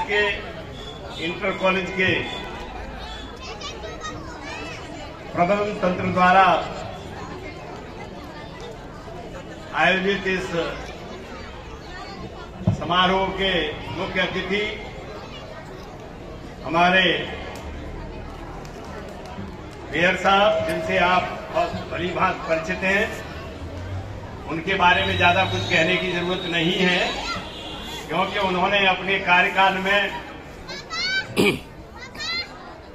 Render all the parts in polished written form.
के inter college के प्रबंधन तंत्र द्वारा आयोजित इस समारोह के मुख्य अतिथि हमारे मेयर साहब, जिनसे आप बहुत भली भांति परिचित हैं, उनके बारे में ज्यादा कुछ कहने की जरूरत नहीं है, क्योंकि उन्होंने अपने कार्यकाल में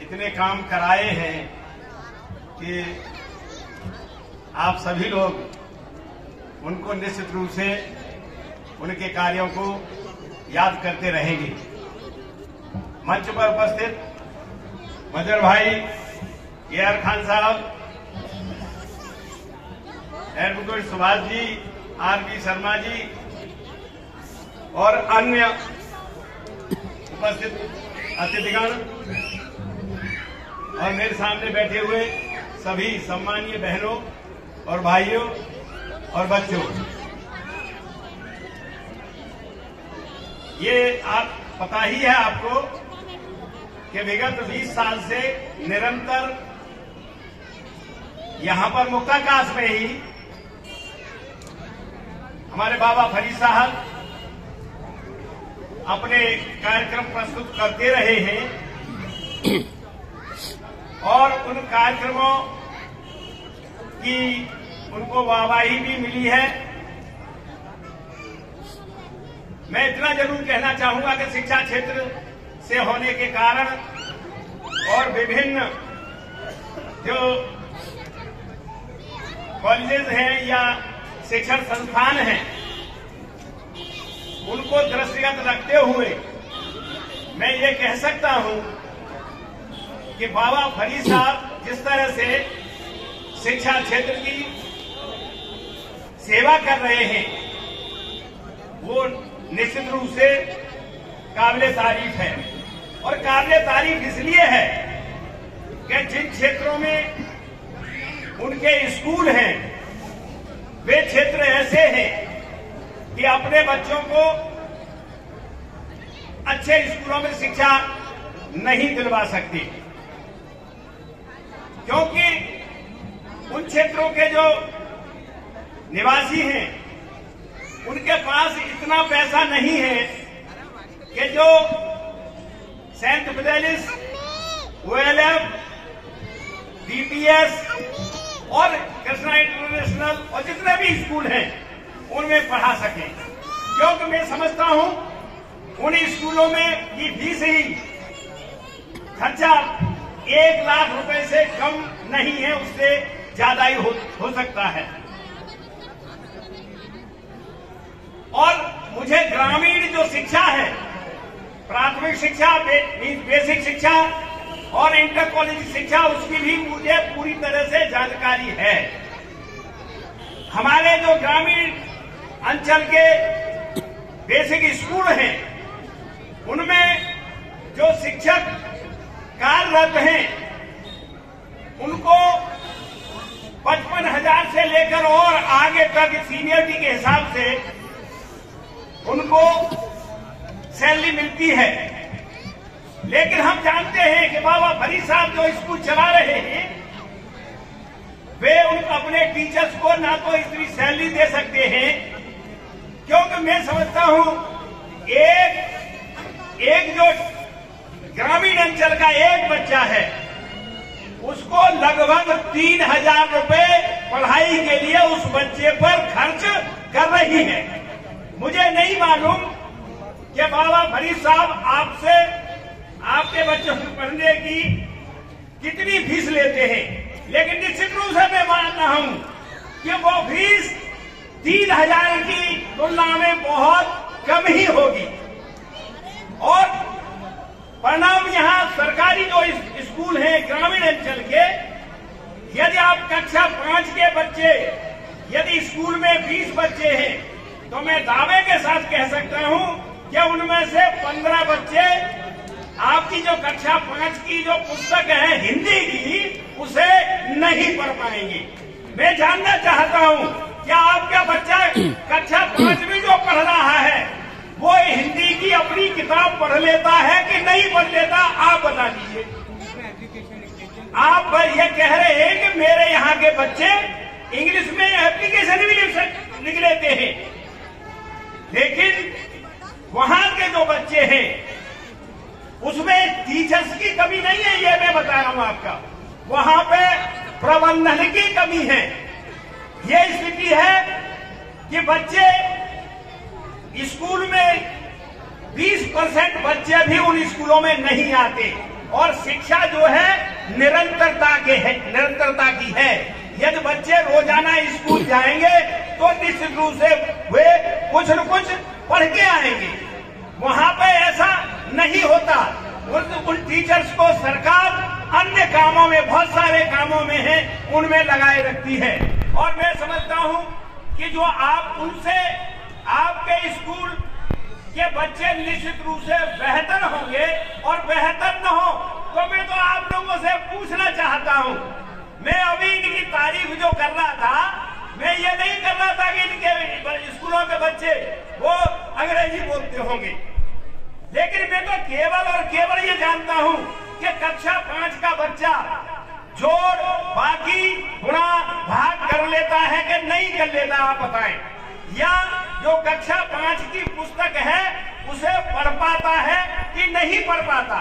इतने काम कराए हैं कि आप सभी लोग उनको निश्चित रूप से उनके कार्यों को याद करते रहेंगे। मंच पर उपस्थित मजर भाई AR खान साहब, एडवोकेट सुभाष जी, RB शर्मा जी और अन्य उपस्थित अतिथिगण और मेरे सामने बैठे हुए सभी सम्मानीय बहनों और भाइयों और बच्चों, ये आप पता ही है आपको कि विगत 20 साल से निरंतर यहां पर मुक्ताकाश में ही हमारे बाबा फरीद साहब अपने कार्यक्रम प्रस्तुत करते रहे हैं और उन कार्यक्रमों की उनको वाहवाही भी मिली है। मैं इतना जरूर कहना चाहूंगा कि शिक्षा क्षेत्र से होने के कारण और विभिन्न जो कॉलेजेस हैं या शिक्षण संस्थान हैं, उनको दृष्टिगत रखते हुए मैं ये कह सकता हूं कि बाबा फरीद साहब जिस तरह से शिक्षा क्षेत्र की सेवा कर रहे हैं, वो निश्चित रूप से काबिले तारीफ है। और काबिले तारीफ इसलिए है कि जिन क्षेत्रों में उनके स्कूल हैं, वे क्षेत्र ऐसे हैं कि अपने बच्चों को अच्छे स्कूलों में शिक्षा नहीं दिलवा सकती, क्योंकि उन क्षेत्रों के जो निवासी हैं उनके पास इतना पैसा नहीं है कि जो सेंट फिडेलिस, OLF, DPS और कृष्णा इंटरनेशनल और जितने भी स्कूल हैं उनमें पढ़ा सकें। क्योंकि मैं समझता हूं उन स्कूलों में की फीस ही खर्चा 1 लाख रुपए से कम नहीं है, उससे ज्यादा ही हो सकता है। और मुझे ग्रामीण जो शिक्षा है, प्राथमिक शिक्षा, बेसिक शिक्षा और इंटर कॉलेज शिक्षा, उसकी भी मुझे पूरी तरह से जानकारी है। हमारे जो ग्रामीण अंचल के बेसिक स्कूल हैं, उनमें जो शिक्षक कार्यरत हैं, उनको 55,000 से लेकर और आगे तक सीनियरिटी के हिसाब से उनको सैलरी मिलती है। लेकिन हम जानते हैं कि बाबा फरीद साहब जो स्कूल चला रहे हैं, वे उन अपने टीचर्स को ना तो इतनी सैलरी दे सकते हैं, क्योंकि मैं समझता हूं एक जो ग्रामीण अंचल का एक बच्चा है, उसको लगभग 3,000 रुपए पढ़ाई के लिए उस बच्चे पर खर्च कर रही है। मुझे नहीं मालूम कि बाबा फरीद साहब आपसे आपके बच्चों को पढ़ने की कितनी फीस लेते हैं, लेकिन निश्चित रूप से मैं मानता हूं कि वो फीस 3,000 की तुलना में बहुत कम ही होगी। और परिणाम यहाँ सरकारी जो स्कूल हैं ग्रामीण अंचल के, यदि आप कक्षा 5 के बच्चे यदि स्कूल में 20 बच्चे हैं, तो मैं दावे के साथ कह सकता हूं कि उनमें से 15 बच्चे आपकी जो कक्षा 5 की जो पुस्तक है हिंदी की, उसे नहीं पढ़ पाएंगे। मैं जानना चाहता हूं क्या आपका बच्चा कक्षा 5 में जो पढ़ रहा है वो हिंदी की अपनी किताब पढ़ लेता आप ये कह रहे हैं कि मेरे यहाँ के बच्चे इंग्लिश में एप्लीकेशन भी लिख लेते हैं, लेकिन वहां के जो बच्चे हैं उसमें टीचर्स की कमी नहीं है, ये मैं बता रहा हूं आपका। वहां पे प्रबंधन की कमी है। ये स्थिति है कि बच्चे स्कूल में 20% बच्चे भी उन स्कूलों में नहीं आते और शिक्षा जो है निरंतरता की है। यदि बच्चे रोजाना स्कूल जाएंगे तो निश्चित रूप से वे कुछ न कुछ पढ़ के आएंगे। वहां पे ऐसा नहीं होता। उन टीचर्स को सरकार अन्य कामों में, बहुत सारे कामों में है, उनमें लगाए रखती है। और मैं समझता हूं कि जो आप उनसे आपके स्कूल के बच्चे निश्चित रूप से बेहतर होंगे, और बेहतर न हो तो मैं तो आप लोगों से पूछना चाहता हूं। मैं अभी इनकी तारीफ जो कर रहा था, मैं ये नहीं कर रहा था कि इनके स्कूलों के बच्चे वो अंग्रेजी बोलते होंगे, लेकिन मैं तो केवल और केवल ये जानता हूं कि कक्षा 5 का बच्चा जोड़ बाकी गुणा भाग कर लेता है कि नहीं कर लेता, आप बताएं। या जो कक्षा 5 की पुस्तक है उसे पढ़ पाता है कि नहीं पढ़ पाता?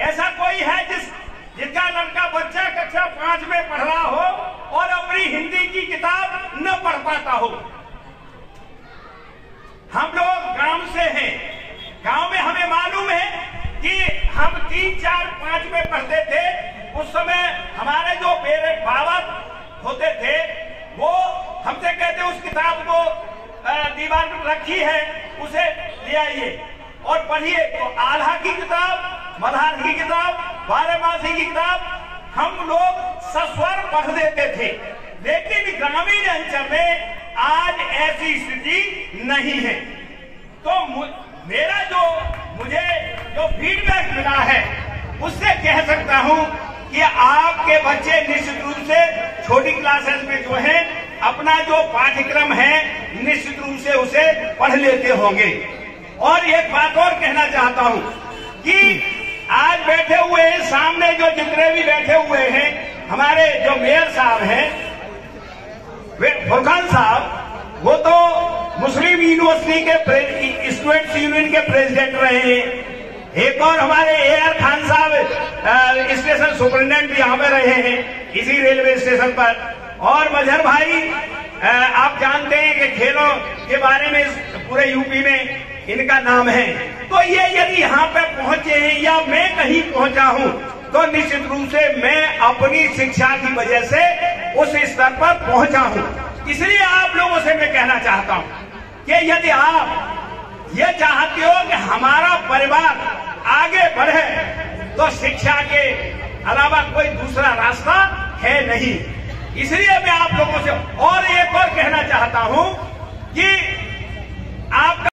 ऐसा कोई है जिसका लड़का बच्चा कक्षा 5 में पढ़ रहा हो और अपनी हिंदी की किताब न पढ़ पाता हो? हम लोग गांव से हैं, गांव में हमें मालूम है कि हम 3, 4, 5 में पढ़ते थे। उस समय हमारे जो पेरेंट बाबा होते थे वो हमसे कहते उस किताब को दीवार पर रखी है, उसे ले आइए और पढ़िए। तो आल्हा की किताब, मल्हार की किताब, बारहमासी की किताब हम लोग सस्वर पढ़ देते थे। लेकिन ग्रामीण अंचल में आज ऐसी स्थिति नहीं है। तो मेरा मुझे जो फीडबैक मिला है उससे कह सकता हूं कि आपके बच्चे निश्चित रूप से छोटी क्लासेस में जो है अपना जो पाठ्यक्रम है निश्चित रूप से उसे पढ़ लेते होंगे। और एक बात और कहना चाहता हूं कि आज बैठे हुए हैं सामने जो जितने भी बैठे हुए हैं, हमारे जो मेयर साहब हैं फुरकान साहब, वो तो मुस्लिम यूनिवर्सिटी के स्टूडेंट्स यूनियन के प्रेसिडेंट रहे हैं। एक और हमारे AR खान साहब स्टेशन सुपरिटेंडेंट यहाँ पे रहे हैं इसी रेलवे स्टेशन पर। और मजहर भाई, आप जानते हैं कि खेलों के बारे में पूरे यूपी में इनका नाम है। तो ये यदि यहाँ पे पहुंचे हैं या मैं कहीं पहुंचा हूँ तो निश्चित रूप से मैं अपनी शिक्षा की वजह से उस स्तर पर पहुंचा हूँ। इसलिए आप लोगों से मैं कहना चाहता हूँ कि यदि आप ये चाहते हो कि हमारा परिवार आगे बढ़े तो शिक्षा के अलावा कोई दूसरा रास्ता है नहीं। इसलिए मैं आप लोगों से और एक और कहना चाहता हूं कि आप